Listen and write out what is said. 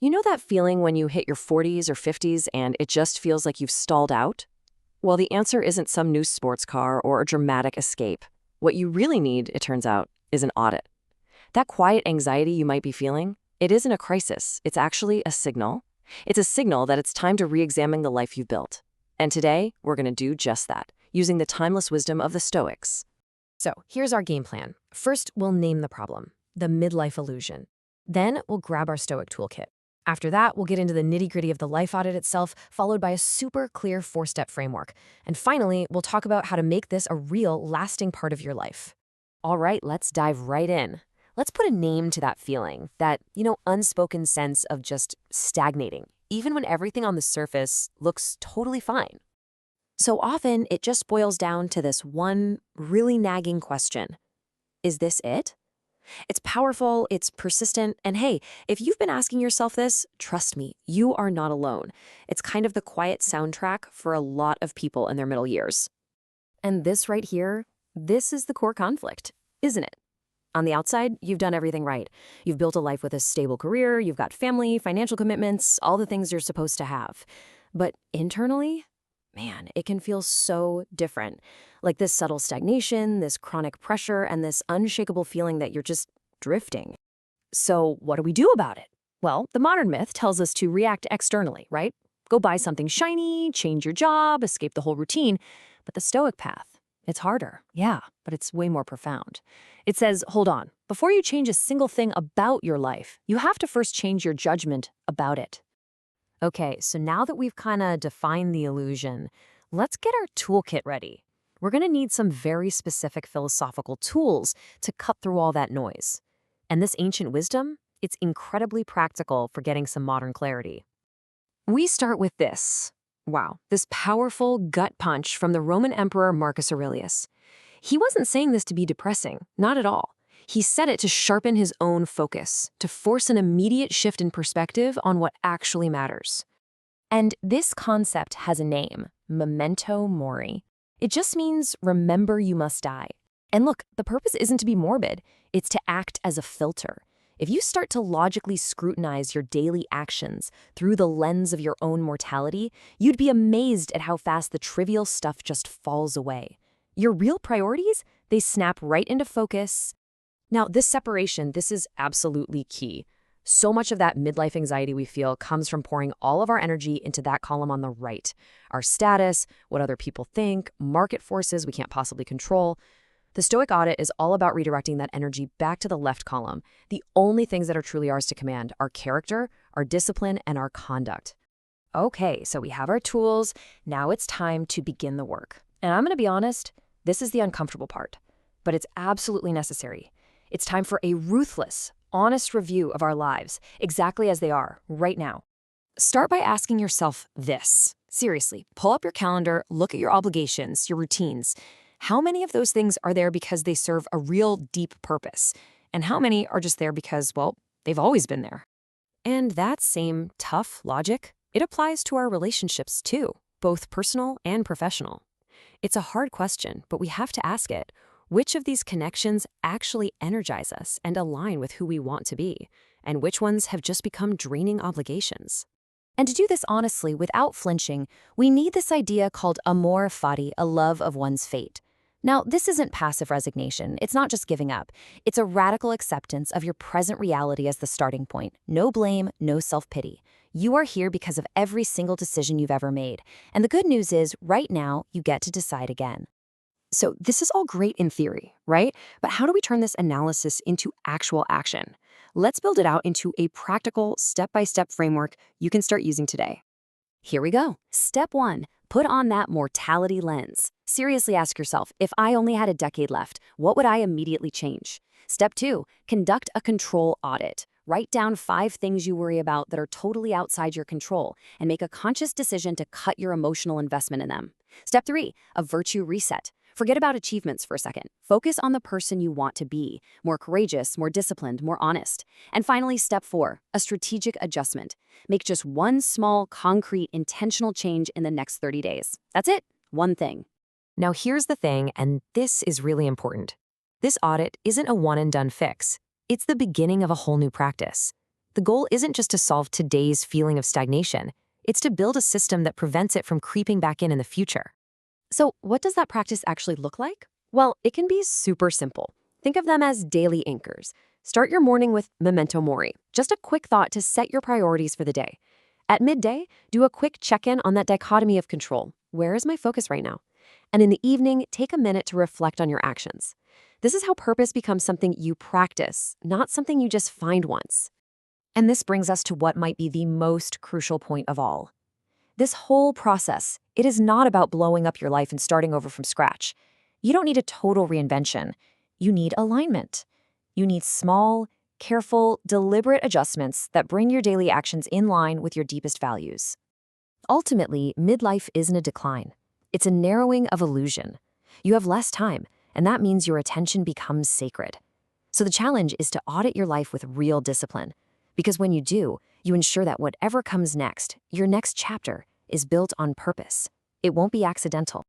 You know that feeling when you hit your 40s or 50s and it just feels like you've stalled out? Well, the answer isn't some new sports car or a dramatic escape. What you really need, it turns out, is an audit. That quiet anxiety you might be feeling, it isn't a crisis. It's actually a signal. It's a signal that it's time to re-examine the life you've built. And today, we're going to do just that, using the timeless wisdom of the Stoics. So, here's our game plan. First, we'll name the problem, the midlife illusion. Then, we'll grab our Stoic toolkit. After that, we'll get into the nitty-gritty of the life audit itself, followed by a super clear 4-step framework. And finally, we'll talk about how to make this a real, lasting part of your life. All right, let's dive right in. Let's put a name to that feeling, that, unspoken sense of just stagnating, even when everything on the surface looks totally fine. So often, it just boils down to this one really nagging question. Is this it? It's powerful, it's persistent, and hey, if you've been asking yourself this, trust me, you are not alone. It's kind of the quiet soundtrack for a lot of people in their middle years. And this right here, this is the core conflict, isn't it? On the outside, you've done everything right. You've built a life with a stable career, you've got family, financial commitments, all the things you're supposed to have. But internally, man, it can feel so different. Like this subtle stagnation, this chronic pressure, and this unshakable feeling that you're just drifting. So what do we do about it? Well, the modern myth tells us to react externally, right? Go buy something shiny, change your job, escape the whole routine. But the Stoic path, it's harder, yeah, but it's way more profound. It says, hold on, before you change a single thing about your life, you have to first change your judgment about it. Okay, so now that we've kind of defined the illusion, let's get our toolkit ready. We're going to need some very specific philosophical tools to cut through all that noise. And this ancient wisdom, it's incredibly practical for getting some modern clarity. We start with this. Wow, this powerful gut punch from the Roman Emperor Marcus Aurelius. He wasn't saying this to be depressing, not at all. He said it to sharpen his own focus, to force an immediate shift in perspective on what actually matters. And this concept has a name, Memento Mori. It just means remember you must die. And look, the purpose isn't to be morbid, it's to act as a filter. If you start to logically scrutinize your daily actions through the lens of your own mortality, you'd be amazed at how fast the trivial stuff just falls away. Your real priorities, they snap right into focus. Now, this separation, this is absolutely key. So much of that midlife anxiety we feel comes from pouring all of our energy into that column on the right. Our status, what other people think, market forces we can't possibly control. The Stoic audit is all about redirecting that energy back to the left column. The only things that are truly ours to command, our character, our discipline, and our conduct. Okay, so we have our tools. Now it's time to begin the work. And I'm going to be honest, this is the uncomfortable part, but it's absolutely necessary. It's time for a ruthless, honest review of our lives, exactly as they are, right now. Start by asking yourself this. Seriously, pull up your calendar, look at your obligations, your routines. How many of those things are there because they serve a real deep purpose? And how many are just there because, well, they've always been there? And that same tough logic, it applies to our relationships too, both personal and professional. It's a hard question, but we have to ask it. Which of these connections actually energize us and align with who we want to be? And which ones have just become draining obligations? And to do this honestly, without flinching, we need this idea called amor fati, a love of one's fate. Now, this isn't passive resignation. It's not just giving up. It's a radical acceptance of your present reality as the starting point. No blame, no self-pity. You are here because of every single decision you've ever made. And the good news is, right now, you get to decide again. So this is all great in theory, right? But how do we turn this analysis into actual action? Let's build it out into a practical, step-by-step framework you can start using today. Here we go. Step 1, put on that mortality lens. Seriously ask yourself, if I only had a decade left, what would I immediately change? Step 2, conduct a control audit. Write down 5 things you worry about that are totally outside your control and make a conscious decision to cut your emotional investment in them. Step 3, a virtue reset. Forget about achievements for a second. Focus on the person you want to be, more courageous, more disciplined, more honest. And finally, step 4, a strategic adjustment. Make just one small, concrete, intentional change in the next 30 days. That's it, one thing. Now here's the thing, and this is really important. This audit isn't a one-and-done fix. It's the beginning of a whole new practice. The goal isn't just to solve today's feeling of stagnation, it's to build a system that prevents it from creeping back in the future. So, what does that practice actually look like? Well, it can be super simple. Think of them as daily anchors. Start your morning with Memento Mori, just a quick thought to set your priorities for the day. At midday, do a quick check-in on that dichotomy of control. Where is my focus right now? And in the evening, take a minute to reflect on your actions. This is how purpose becomes something you practice, not something you just find once. And this brings us to what might be the most crucial point of all. This whole process, it is not about blowing up your life and starting over from scratch. You don't need a total reinvention. You need alignment. You need small, careful, deliberate adjustments that bring your daily actions in line with your deepest values. Ultimately, midlife isn't a decline. It's a narrowing of illusion. You have less time, and that means your attention becomes sacred. So the challenge is to audit your life with real discipline. Because when you do, you ensure that whatever comes next, your next chapter, is built on purpose. It won't be accidental.